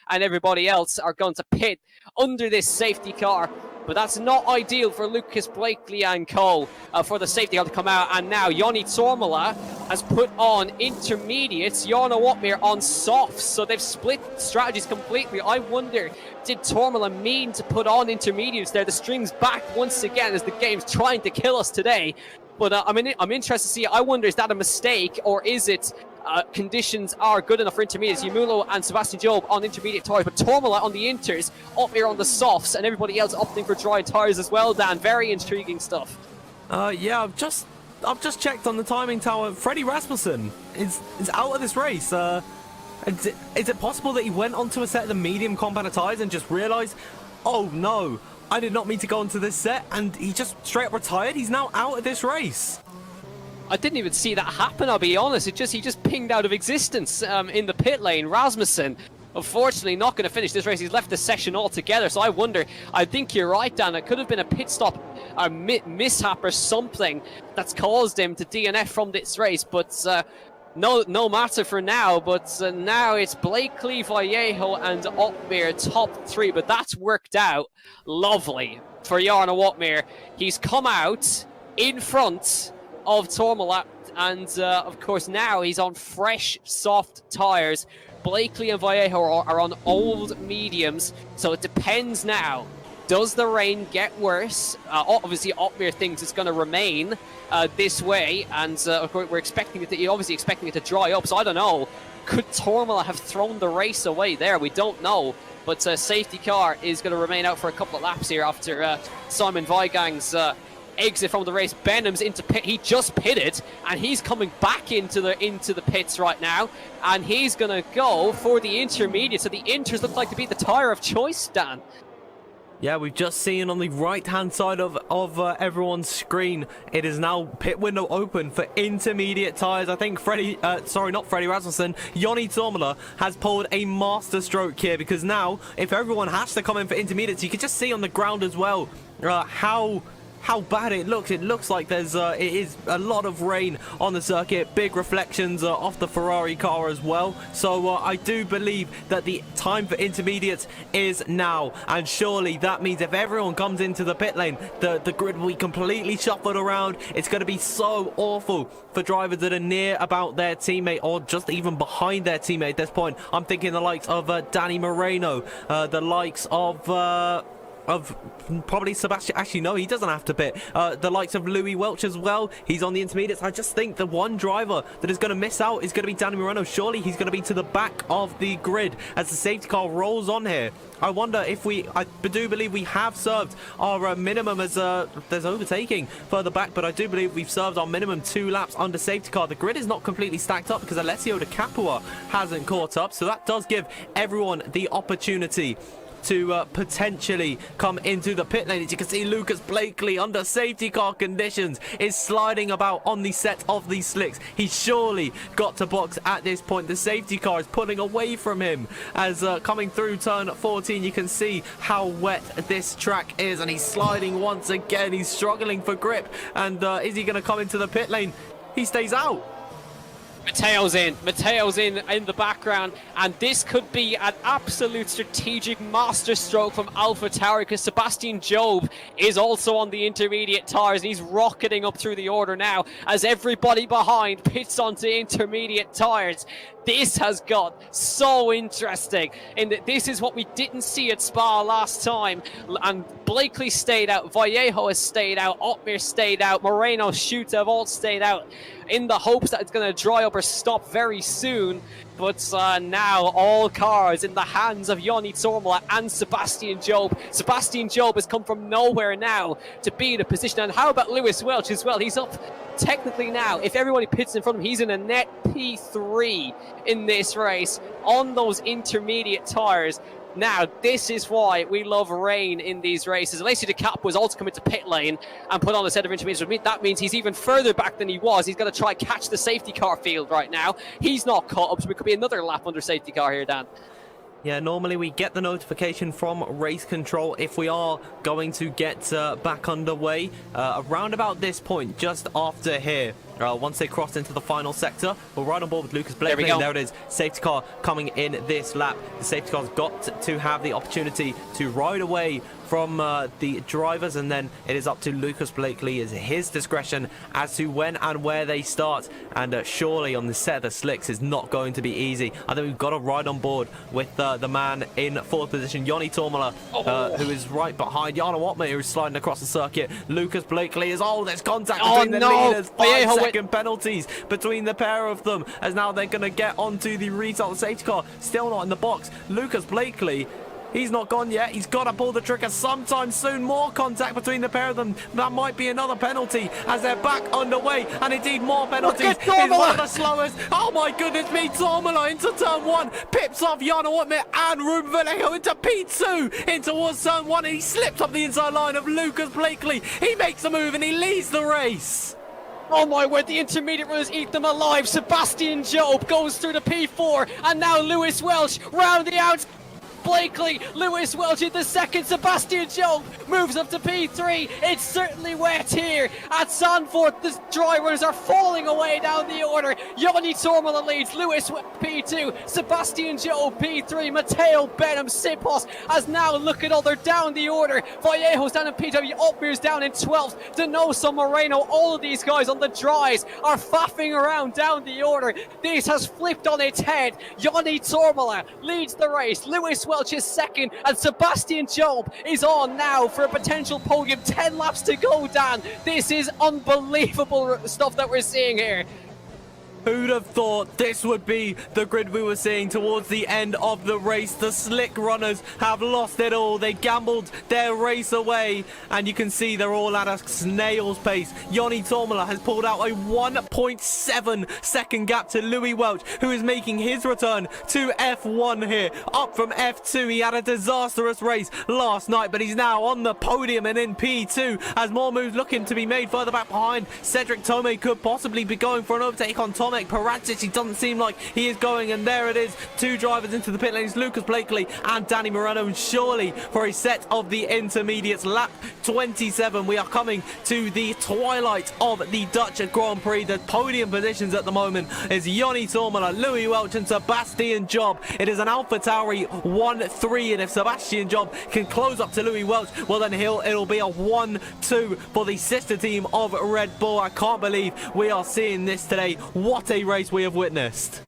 and everybody else are going to pit under this safety car. But that's not ideal for Lucas Blakely and co. For the safety car to come out. And now Joni Tormola has put on intermediates, Jarno Watmere on softs. So they've split strategies completely. I wonder, did Tormola mean to put on intermediates there? The string's back once again as the game's trying to kill us today. But I'm interested to see. I wonder, is that a mistake, or is it conditions are good enough for intermediates? Yamulo and Sebastian Job on intermediate tyres, but Tormola on the inters, up here on the softs, and everybody else opting for dry tyres as well, Dan. Very intriguing stuff. Yeah, I've just checked on the timing tower. Freddie Rasmussen is out of this race. Is it possible that he went onto a set of the medium compound tyres and just realised, oh no, I did not mean to go into this set, and he just straight up retired? He's now out of this race. I didn't even see that happen, I'll be honest. He just pinged out of existence in the pit lane. Rasmussen, unfortunately, not going to finish this race. He's left the session altogether, so I wonder, I think you're right, Dan. It could have been a pit stop, a mishap or something that's caused him to DNF from this race, but no matter for now. But now it's Blakely, Vallejo and Otmere top three, but that's worked out lovely for Jarno Otmere. He's come out in front of Tormola, and of course now he's on fresh soft tyres. Blakely and Vallejo are on old mediums, so it depends now. Does the rain get worse? Obviously Otmere thinks it's going to remain this way, and of course we're expecting it to dry up, so I don't know. Could Tormola have thrown the race away there? We don't know, but safety car is going to remain out for a couple of laps here after Simon Weigand's exit from the race. Benham's into pit. He just pitted, and he's coming back into the pits right now, and he's gonna go for the intermediate. So the inters look like to be the tyre of choice, Dan. Yeah, we've just seen on the right-hand side of everyone's screen, it is now pit window open for intermediate tyres. I think not Freddie Rasmussen, Joni Tormola has pulled a master stroke here, because now, if everyone has to come in for intermediates, you can just see on the ground as well how bad it looks. It looks like it is a lot of rain on the circuit, big reflections off the Ferrari car as well. So I do believe that the time for intermediates is now, and surely that means if everyone comes into the pit lane, the grid will be completely shuffled around. It's going to be so awful for drivers that are near about their teammate, or just even behind their teammate at this point. I'm thinking the likes of Danny Moreno, the likes of probably Sebastian. Actually, no, he doesn't have to pit. The likes of Louis Welch as well. He's on the intermediates. I just think the one driver that is going to miss out is going to be Danny Moreno. Surely he's going to be to the back of the grid as the safety car rolls on here. I wonder if I do believe we have served our minimum, as there's overtaking further back, but I do believe we've served our minimum 2 laps under safety car. The grid is not completely stacked up because Alessio De Capua hasn't caught up, so that does give everyone the opportunity to potentially come into the pit lane. As you can see, Lucas Blakely, under safety car conditions, is sliding about on the set of these slicks. He's surely got to box at this point. The safety car is pulling away from him as coming through turn 14. You can see how wet this track is, and he's sliding once again. He's struggling for grip, and is he going to come into the pit lane? He stays out. Matteo's in the background, and this could be an absolute strategic masterstroke from AlphaTauri, because Sebastian Job is also on the intermediate tyres, and he's rocketing up through the order now as everybody behind pits onto intermediate tyres. This has got so interesting, in that this is what we didn't see at Spa last time, and Blakely stayed out, Vallejo has stayed out, Otmere stayed out, Moreno, Schutte have all stayed out, in the hopes that it's going to dry up or stop very soon. But now all cars in the hands of Joni Tormola and Sebastian Job. Sebastian Job has come from nowhere now to be in a position. And how about Lewis Welch as well? He's up technically now. If everybody pits in front of him, he's in a net P3 in this race on those intermediate tyres. Now, this is why we love rain in these races. Alessio De Cap was also coming to pit lane and put on a set of intermediates. That means he's even further back than he was. He's going to try catch the safety car field right now. He's not caught up, so it could be another lap under safety car here, Dan. Yeah, normally we get the notification from race control if we are going to get back underway around about this point, just after here. once they cross into the final sector. We're right on board with Lucas There we Blakely. go. There it is. Safety car coming in this lap. The safety car's got to have the opportunity to ride away from the drivers, and then it is up to Lucas Blakely as his discretion as to when and where they start. And surely on the set of the slicks is not going to be easy. I think we've got to ride on board with the man in fourth position, Joni Tormola, who is right behind Jana Watmer, who's sliding across the circuit. Lucas Blakely is there's contact between the leaders. 5-second penalties between the pair of them, as now they're going to get onto the restart. Safety car still not in the box. Lucas Blakely, he's not gone yet. He's got to pull the trigger sometime soon. More contact between the pair of them. That might be another penalty as they're back underway. And indeed, more penalties. Look at He's one of Tormola. the slowest. Oh my goodness me. Tormola into turn 1. Pips off Jana Watmer and Ruben Vallejo into P2 in towards turn 1. And he slips up the inside line of Lucas Blakely. He makes a move and he leads the race. Oh my word, the intermediate runners eat them alive. Sebastian Job goes through the P4, and now Lewis Welch round the outside. Blakely, Lewis Welch in the second. Sebastian Job moves up to P3. It's certainly wet here at Zandvoort. The dry runners are falling away down the order. Joni Tormola leads, Lewis P2, Sebastian Job P3, Matteo Benham, Sipos as now look at all, they're down the order. Vallejo's down in P2, Opmir's down in 12th, Donoso Moreno, all of these guys on the dries are faffing around down the order. This has flipped on its head. Joni Tormola leads the race, Lewis Welch is second, and Sebastian Job is on now for a potential podium. 10 laps to go, Dan. This is unbelievable stuff that we're seeing here. Who'd have thought this would be the grid we were seeing towards the end of the race? The slick runners have lost it all. They gambled their race away, and you can see they're all at a snail's pace. Joni Tormola has pulled out a 1.7 second gap to Louis Welch, who is making his return to F1 here, up from F2. He had a disastrous race last night, but he's now on the podium and in P2 as more moves looking to be made further back behind. Cedric Tome could possibly be going for an overtake on Tomek Paracic. He doesn't seem like he is going, and there it is. Two drivers into the pit lanes, Lucas Blakely and Danny Moreno, and surely for a set of the intermediates. Lap 27, we are coming to the twilight of the Dutch Grand Prix. The podium positions at the moment is Joni Tormola, Louis Welch and Sebastian Job. It is an AlphaTauri 1-3, and if Sebastian Job can close up to Louis Welch, well then it'll be a 1-2 for the sister team of Red Bull. I can't believe we are seeing this today. What a race we have witnessed.